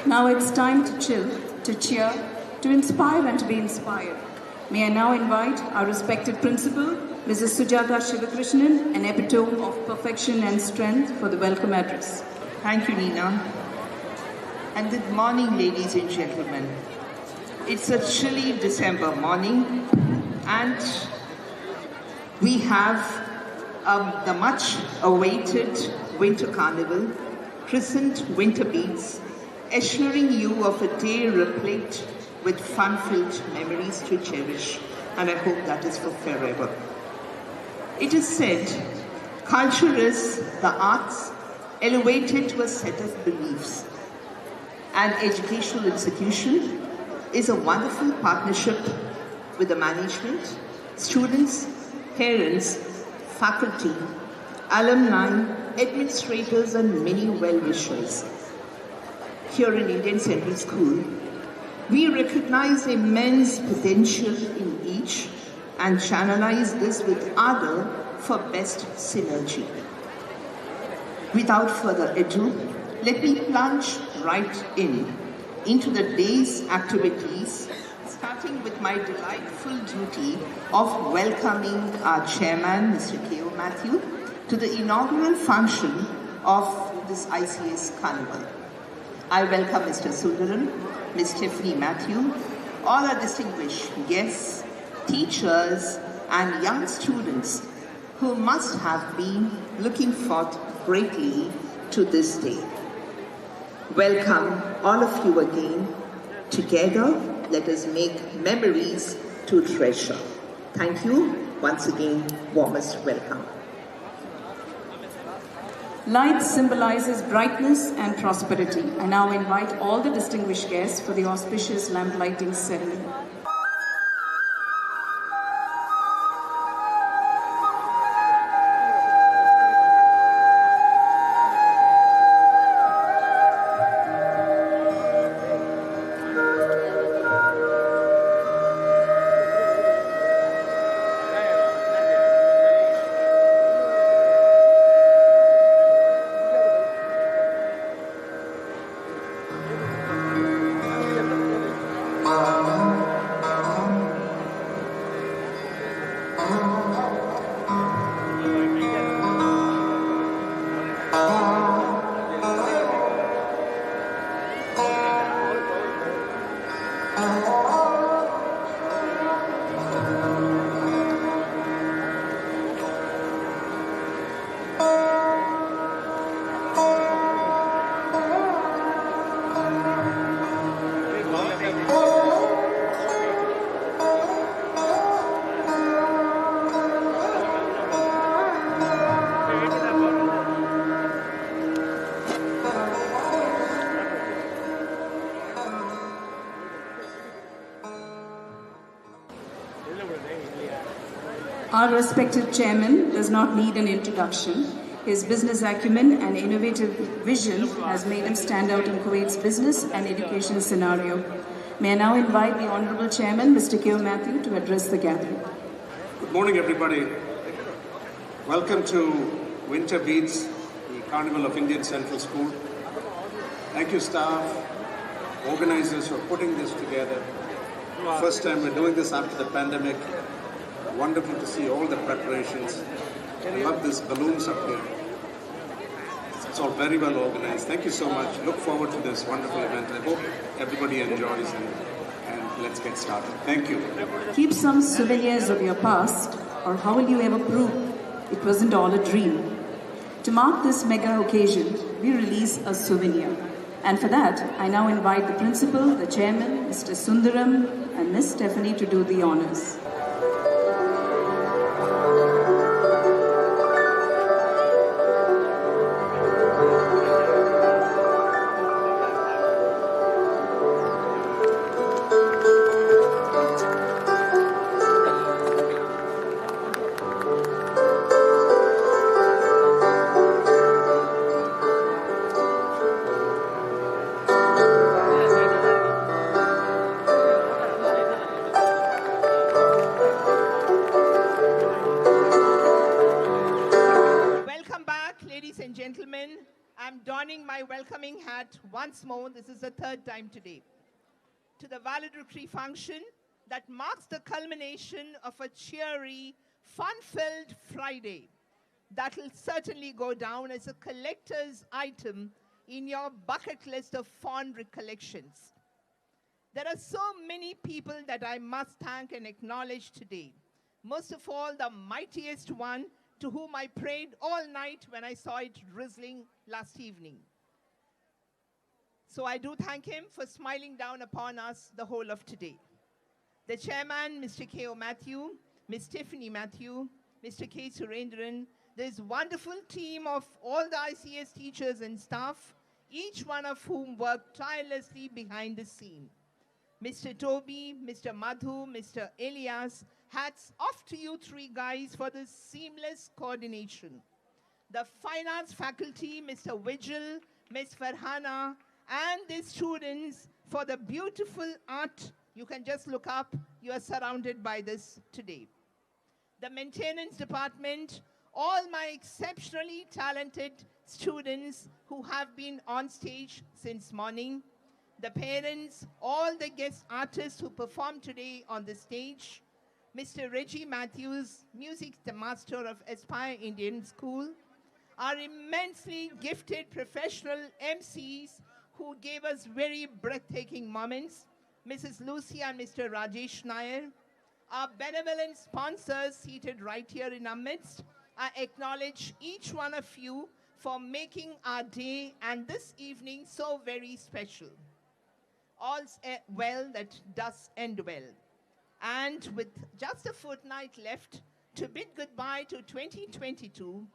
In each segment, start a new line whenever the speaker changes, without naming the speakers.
Now it's time to chill, to cheer, to inspire and to be inspired. May I now invite our respected principal, Mrs. Sujata Shivakrishnan, an epitome of perfection and strength, for the welcome address.
Thank you, Nina. And good morning, ladies and gentlemen. It's a chilly December morning, and we have the much-awaited Winter Carnival, christened Winter Beats, assuring you of a day replete with fun-filled memories to cherish, and I hope that is for forever. It is said, culture is the arts elevated to a set of beliefs. An educational institution is a wonderful partnership with the management, students, parents, faculty, alumni, administrators, and many well-wishers. Here in Indian Central School, we recognize immense potential in each and channelize this with ardor for best synergy. Without further ado, let me plunge right into the day's activities, starting with my delightful duty of welcoming our chairman, Mr. K.O. Matthew, to the inaugural function of this ICS Carnival. I welcome Mr. Sundaram, Ms. Tiffany Matthew, all our distinguished guests, teachers, and young students who must have been looking forward greatly to this day. Welcome all of you again. Together, let us make memories to treasure. Thank you. Once again, warmest welcome.
Light symbolizes brightness and prosperity. I now invite all the distinguished guests for the auspicious lamp lighting ceremony. Our respected chairman does not need an introduction. His business acumen and innovative vision has made him stand out in Kuwait's business and education scenario. May I now invite the Honorable Chairman, Mr. K.O. Matthew, to address the gathering.
Good morning, everybody. Welcome to Winter Beats, the Carnival of Indian Central School. Thank you, staff, organizers, for putting this together. First time we're doing this after the pandemic. Wonderful to see all the preparations. I love these balloons up here. It's all very well organized. Thank you so much. Look forward to this wonderful event. I hope everybody enjoys and let's get started. Thank you.
Keep some souvenirs of your past, or how will you ever prove it wasn't all a dream? To mark this mega occasion, we release a souvenir. And for that, I now invite the principal, the chairman, Mr. Sundaram, and Ms. Stephanie to do the honors.
welcoming hat once more, this is the third time today, to the valedictory function that marks the culmination of a cheery, fun-filled Friday that will certainly go down as a collector's item in your bucket list of fond recollections. There are so many people that I must thank and acknowledge today. Most of all, the mightiest one to whom I prayed all night when I saw it drizzling last evening. So I do thank him for smiling down upon us the whole of today. The chairman, Mr. K.O. Matthew, Ms. Tiffany Matthew, Mr. K. Surendran, this wonderful team of all the ICS teachers and staff, each one of whom worked tirelessly behind the scene. Mr. Toby, Mr. Madhu, Mr. Elias, hats off to you three guys for this seamless coordination. The fine arts faculty, Mr. Vigil, Ms. Farhana, and the students for the beautiful art. You can just look up, you are surrounded by this today. The maintenance department, all my exceptionally talented students who have been on stage since morning, the parents, all the guest artists who performed today on the stage, Mr. Reggie Matthews, music master of Aspire Indian School, our immensely gifted professional MCs who gave us very breathtaking moments, Mrs. Lucy and Mr. Rajesh Nair, our benevolent sponsors seated right here in our midst. I acknowledge each one of you for making our day and this evening so very special. All's well that does end well. And with just a fortnight left to bid goodbye to 2022,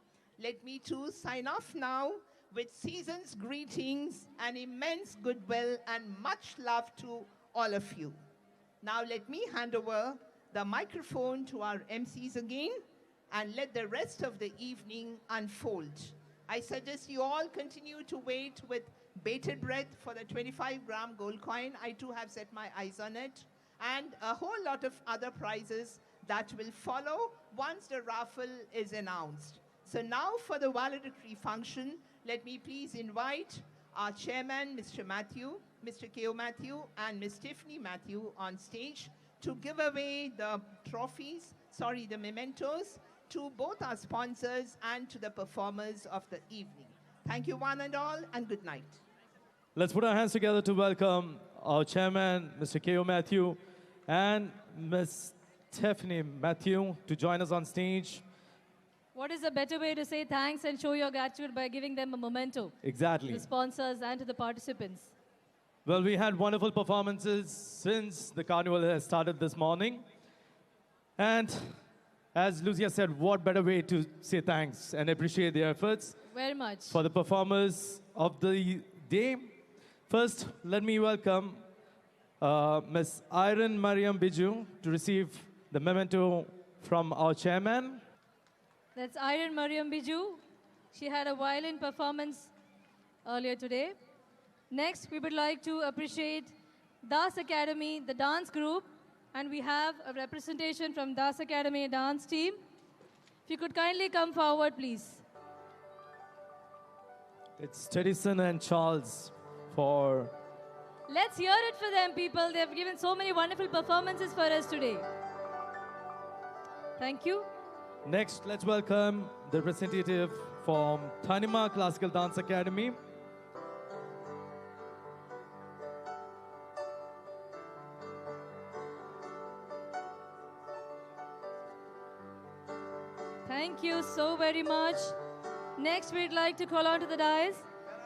let me too sign off now with season's greetings and immense goodwill and much love to all of you. Now let me hand over the microphone to our MCs again and let the rest of the evening unfold. I suggest you all continue to wait with bated breath for the 25-gram gold coin. I too have set my eyes on it. And a whole lot of other prizes that will follow once the raffle is announced. So now for the valedictory function, let me please invite our chairman, Mr. Matthew, Mr. K.O. Matthew, and Ms. Tiffany Matthew on stage to give away the the mementos, to both our sponsors and to the performers of the evening. Thank you one and all, and good night.
Let's put our hands together to welcome our chairman, Mr. K.O. Matthew, and Ms. Tiffany Matthew to join us on stage.
What is a better way to say thanks and show your gratitude by giving them a memento?
Exactly.
To the sponsors and to the participants.
Well, we had wonderful performances since the carnival has started this morning. And as Lucia said, what better way to say thanks and appreciate their efforts
Very much.
for the performers of the day. First, let me welcome Ms. Iron Mariam Biju to receive the memento from our chairman.
That's Iron Mariam Biju. She had a violin performance earlier today. Next, we would like to appreciate Das Academy, the dance group, and we have a representation from Das Academy dance team. If you could kindly come forward, please.
It's Teddyson and Charles for...
Let's hear it for them, people. They've given so many wonderful performances for us today. Thank you.
Next, let's welcome the representative from Thanima Classical Dance Academy.
Thank you so very much. Next, we'd like to call on to the dais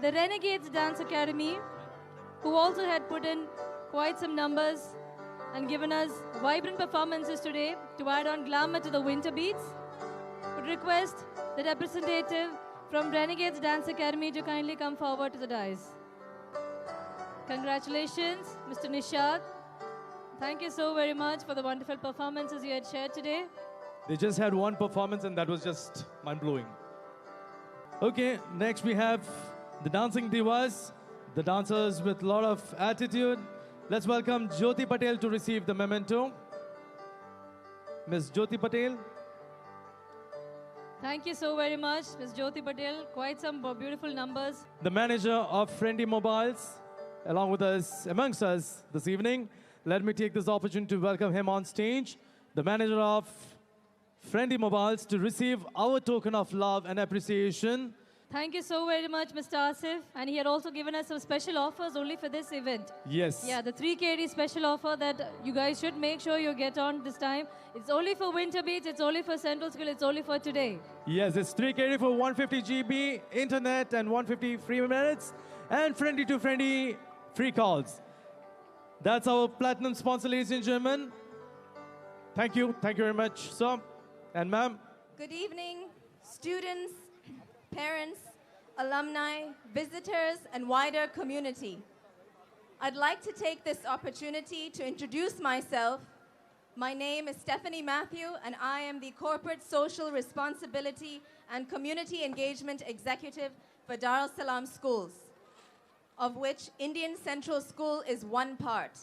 the Renegades Dance Academy, who also had put in quite some numbers and given us vibrant performances today to add on glamour to the winter beats. Would request the representative from Renegades Dance Academy to kindly come forward to the dais. Congratulations, Mr. Nishad. Thank you so very much for the wonderful performances you had shared today.
They just had one performance and that was just mind-blowing. Okay, next we have the dancing divas, the dancers with a lot of attitude. Let's welcome Jyoti Patel to receive the memento. Ms. Jyoti Patel.
Thank you so very much, Ms. Jyoti Patel. Quite some beautiful numbers.
The manager of Friendly Mobiles, along with us, amongst us this evening. Let me take this opportunity to welcome him on stage, the manager of Friendly Mobiles, to receive our token of love and appreciation.
Thank you so very much, Mr. Asif. And he had also given us some special offers only for this event.
Yes.
Yeah, the 3KD special offer that you guys should make sure you get on this time. It's only for Winter Beach, it's only for Central School, it's only for today.
Yes, it's 3KD for 150 GB internet and 150 free minutes, and friendly to friendly free calls. That's our platinum sponsor, ladies and gentlemen. Thank you very much, sir and ma'am.
Good evening, students, parents, alumni, visitors, and wider community. I'd like to take this opportunity to introduce myself. My name is Stephanie Matthew, and I am the Corporate Social Responsibility and Community Engagement Executive for Dar es Salaam Schools, of which Indian Central School is one part.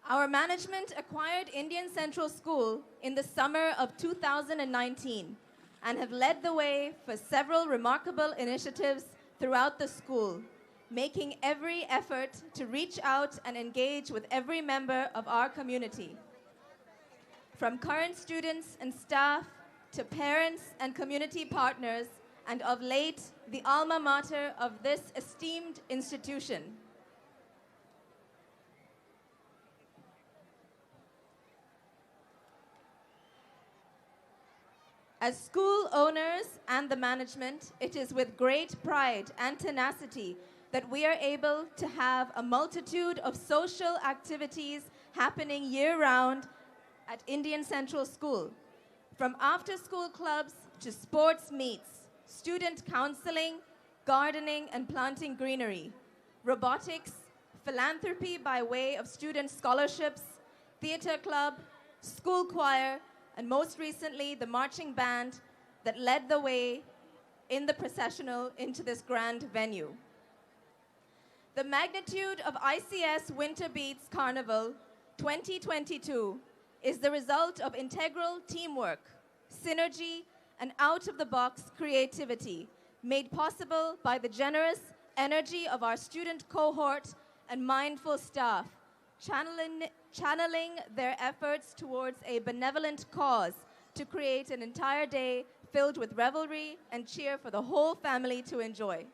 Our management acquired Indian Central School in the summer of 2019 and have led the way for several remarkable initiatives throughout the school, making every effort to reach out and engage with every member of our community. From current students and staff to parents and community partners, and of late, the alma mater of this esteemed institution. As school owners and the management, it is with great pride and tenacity that we are able to have a multitude of social activities happening year-round at Indian Central School, from after-school clubs to sports meets, student counseling, gardening and planting greenery, robotics, philanthropy by way of student scholarships, theater club, school choir, and most recently, the marching band that led the way in the processional into this grand venue. The magnitude of ICS Winter Beats Carnival 2022 is the result of integral teamwork, synergy, and out-of-the-box creativity made possible by the generous energy of our student cohort and mindful staff, channeling their efforts towards a benevolent cause to create an entire day filled with revelry and cheer for the whole family to enjoy.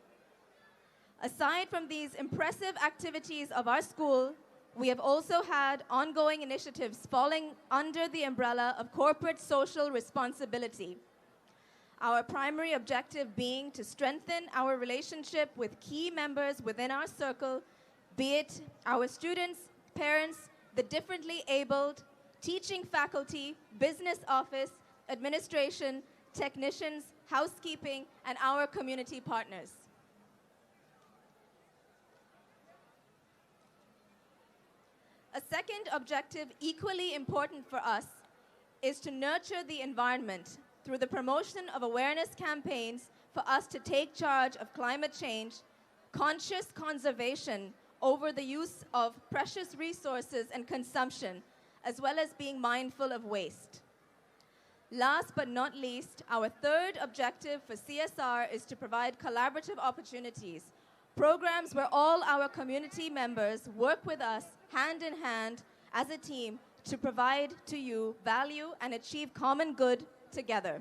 Aside from these impressive activities of our school, we have also had ongoing initiatives falling under the umbrella of corporate social responsibility. Our primary objective being to strengthen our relationship with key members within our circle, be it our students, parents, the differently abled, teaching faculty, business office, administration, technicians, housekeeping, and our community partners. A second objective, equally important for us, is to nurture the environment through the promotion of awareness campaigns for us to take charge of climate change, conscious conservation over the use of precious resources and consumption, as well as being mindful of waste. Last but not least, our third objective for CSR is to provide collaborative opportunities, programs where all our community members work with us hand in hand as a team to provide to you value and achieve common good together.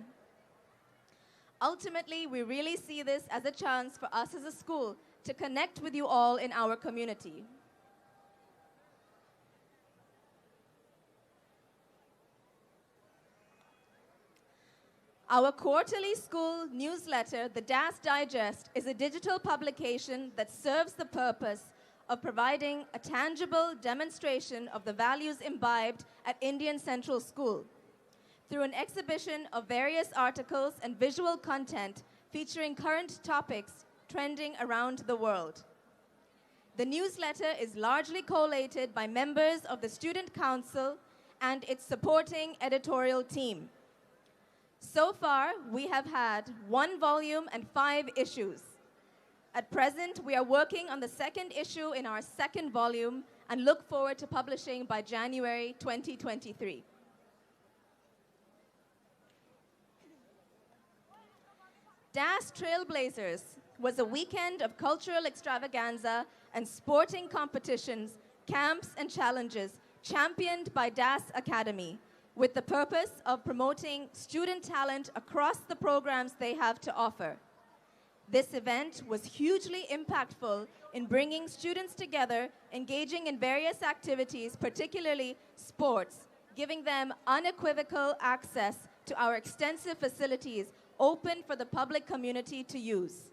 Ultimately, we really see this as a chance for us as a school to connect with you all in our community. Our quarterly school newsletter, the DAS Digest, is a digital publication that serves the purpose of providing a tangible demonstration of the values imbibed at Indian Central School through an exhibition of various articles and visual content featuring current topics trending around the world. The newsletter is largely collated by members of the Student Council and its supporting editorial team. So far, we have had 1 volume and 5 issues. At present, we are working on the second issue in our second volume and look forward to publishing by January 2023. DAS Trailblazers was a weekend of cultural extravaganza and sporting competitions, camps, and challenges championed by DAS Academy with the purpose of promoting student talent across the programs they have to offer. This event was hugely impactful in bringing students together, engaging in various activities, particularly sports, giving them unequivocal access to our extensive facilities open for the public community to use.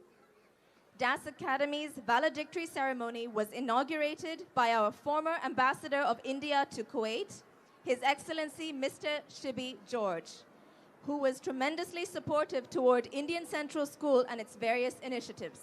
DAS Academy's valedictory ceremony was inaugurated by our former Ambassador of India to Kuwait, His Excellency Mr. Shibi George, who was tremendously supportive toward Indian Central School and its various initiatives.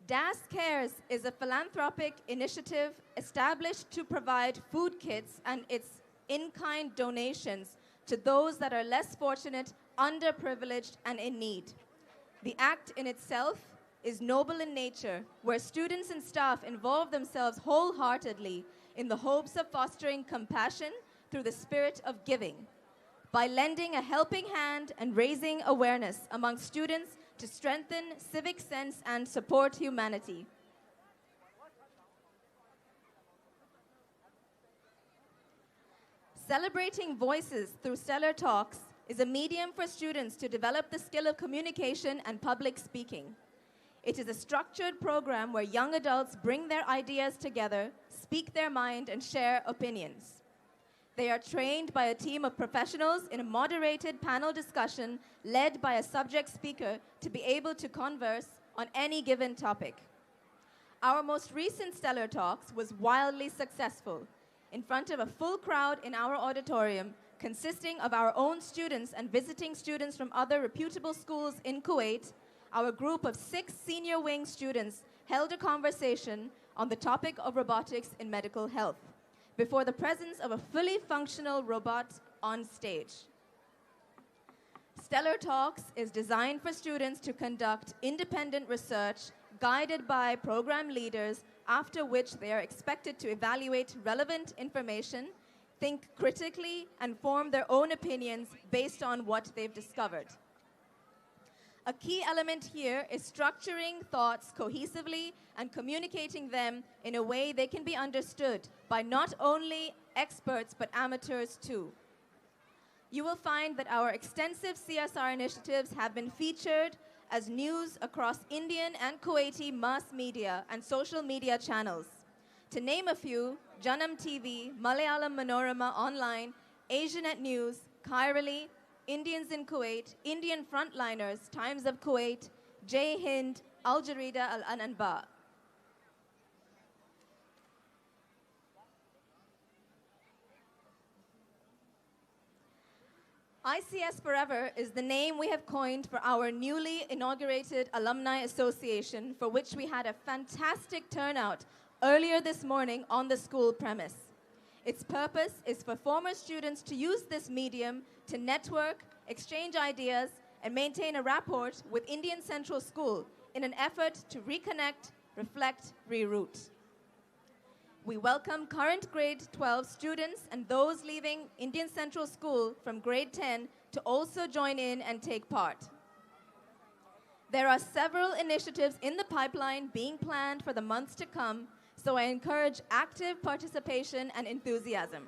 DAS Cares is a philanthropic initiative established to provide food kits and its in-kind donations to those that are less fortunate, underprivileged, and in need. The act in itself is noble in nature, where students and staff involve themselves wholeheartedly in the hopes of fostering compassion through the spirit of giving, by lending a helping hand and raising awareness among students to strengthen civic sense and support humanity. Celebrating voices through stellar talks is a medium for students to develop the skill of communication and public speaking. It is a structured program where young adults bring their ideas together, speak their mind, and share opinions. They are trained by a team of professionals in a moderated panel discussion led by a subject speaker to be able to converse on any given topic. Our most recent Stellar Talks was wildly successful in front of a full crowd in our auditorium, consisting of our own students and visiting students from other reputable schools in Kuwait. Our group of 6 senior wing students held a conversation on the topic of robotics in medical health before the presence of a fully functional robot on stage. Stellar Talks is designed for students to conduct independent research guided by program leaders, after which they are expected to evaluate relevant information, think critically, and form their own opinions based on what they've discovered. A key element here is structuring thoughts cohesively and communicating them in a way they can be understood by not only experts but amateurs too. You will find that our extensive CSR initiatives have been featured as news across Indian and Kuwaiti mass media and social media channels. To name a few, Janam TV, Malayalam Manorama Online, Asianet News, Kairali, Indians in Kuwait, Indian Frontliners, Times of Kuwait, Jai Hind, Al Jarida Al Ananba. ICS Forever is the name we have coined for our newly inaugurated Alumni Association, for which we had a fantastic turnout earlier this morning on the school premise. Its purpose is for former students to use this medium to network, exchange ideas, and maintain a rapport with Indian Central School in an effort to reconnect, reflect, reroute. We welcome current grade 12 students and those leaving Indian Central School from grade 10 to also join in and take part. There are several initiatives in the pipeline being planned for the months to come, so I encourage active participation and enthusiasm.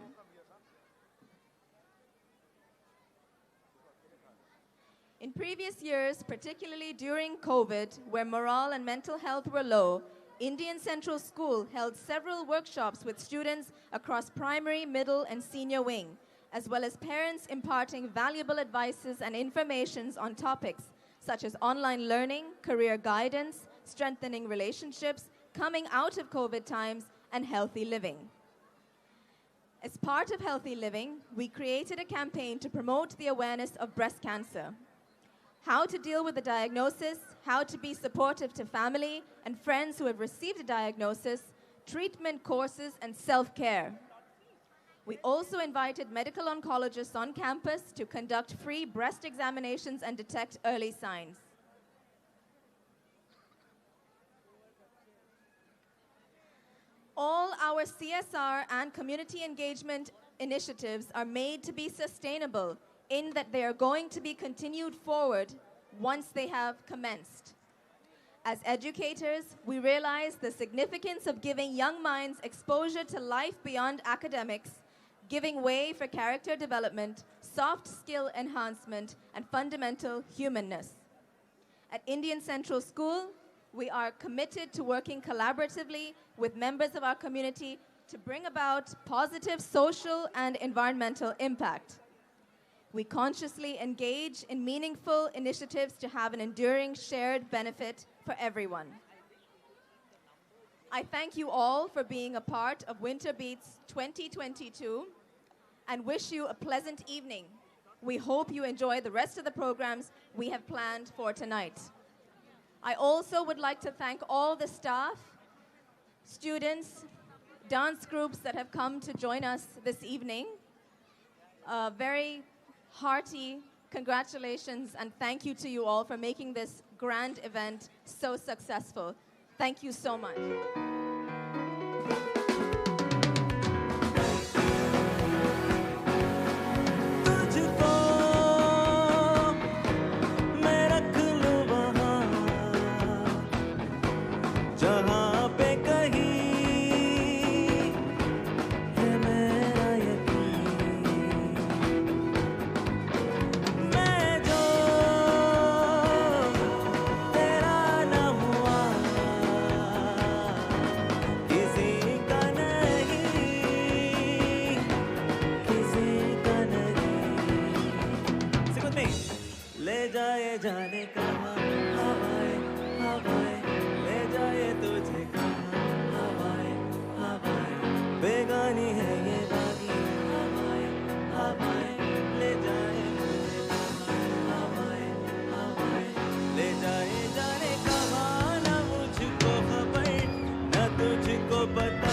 In previous years, particularly during COVID, where morale and mental health were low, Indian Central School held several workshops with students across primary, middle, and senior wing, as well as parents imparting valuable advices and informations on topics such as online learning, career guidance, strengthening relationships, coming out of COVID times, and healthy living. As part of Healthy Living, we created a campaign to promote the awareness of breast cancer, how to deal with the diagnosis, how to be supportive to family and friends who have received a diagnosis, treatment courses, and self-care. We also invited medical oncologists on campus to conduct free breast examinations and detect early signs. All our CSR and community engagement initiatives are made to be sustainable in that they are going to be continued forward once they have commenced. As educators, we realize the significance of giving young minds exposure to life beyond academics, giving way for character development, soft skill enhancement, and fundamental humanness. At Indian Central School, we are committed to working collaboratively with members of our community to bring about positive social and environmental impact. We consciously engage in meaningful initiatives to have an enduring shared benefit for everyone. I thank you all for being a part of Winter Beats 2022 and wish you a pleasant evening. We hope you enjoy the rest of the programs we have planned for tonight. I also would like to thank all the staff, students, dance groups that have come to join us this evening. Very hearty congratulations and thank you to you all for making this grand event so successful. Thank you so much.
जाने कहाँ हवाएं हवाएं ले जाए तुझे कहाँ हवाएं हवाएं बेगानी है ये बागी हवाएं हवाएं ले जाए मुझे कहाँ हवाएं हवाएं ले जाए जाने कहाँ ना मुझको खबर ना तुझको पता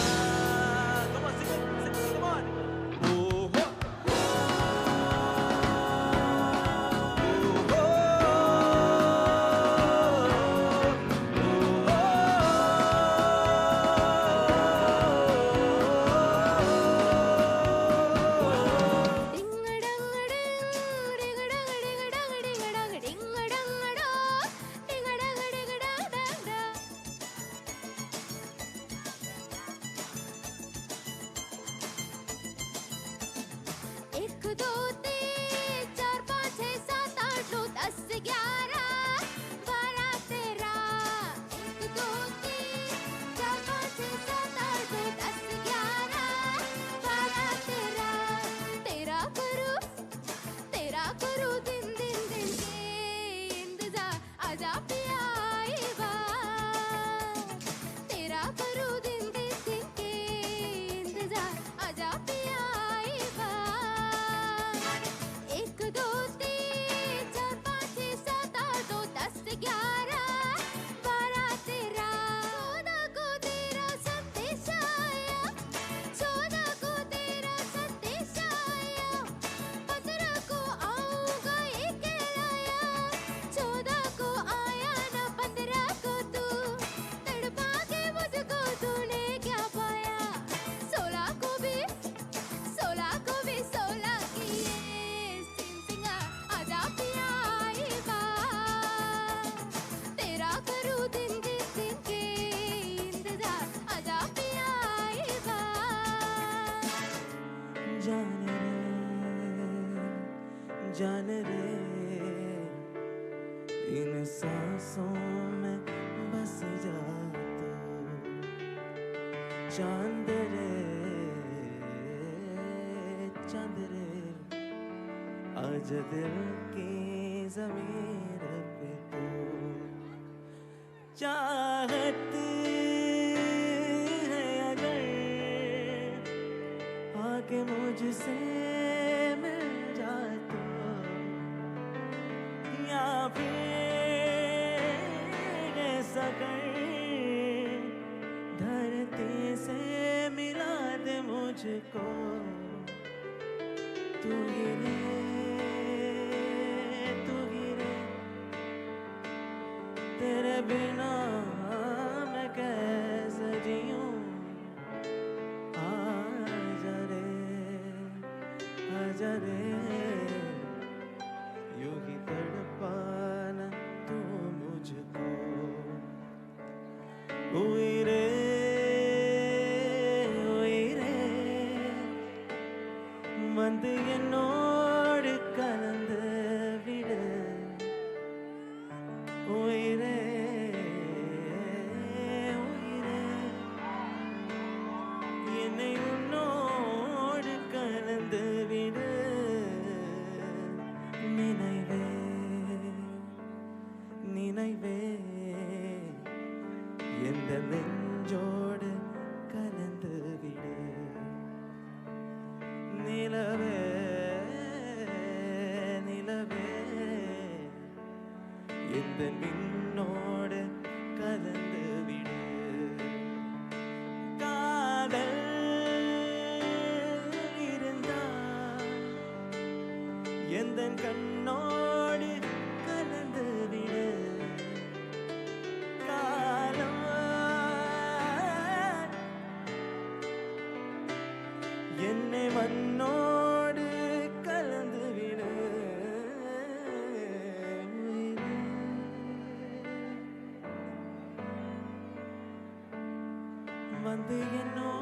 जान रे इन सांसों में बस जा तू चांद रे आज दिल की ज़मीन पे तू चाहत है अगर आके मुझसे मिल जा तू या फिर ऐसा कर धरती से मिला दे मुझको तू गिरे तेरे बिना मैं कैसे जीऊं உயிரே உயிரே வந்து என்னோடு கலந்து விடு உயிரே உயிரே என்னை உன்னோடு கலந்து விடு நினைவே நினைவே எந்த நெஞ்சோடு கலந்து விடு நிலவே நிலவே எந்த மின்னோடு கலந்து விடு காதல் இருந்தால் எந்த கண்ணோடு கலந்து விடு காலம் என்னை மண்ணோடு கலந்து விடு வந்து என்னோடு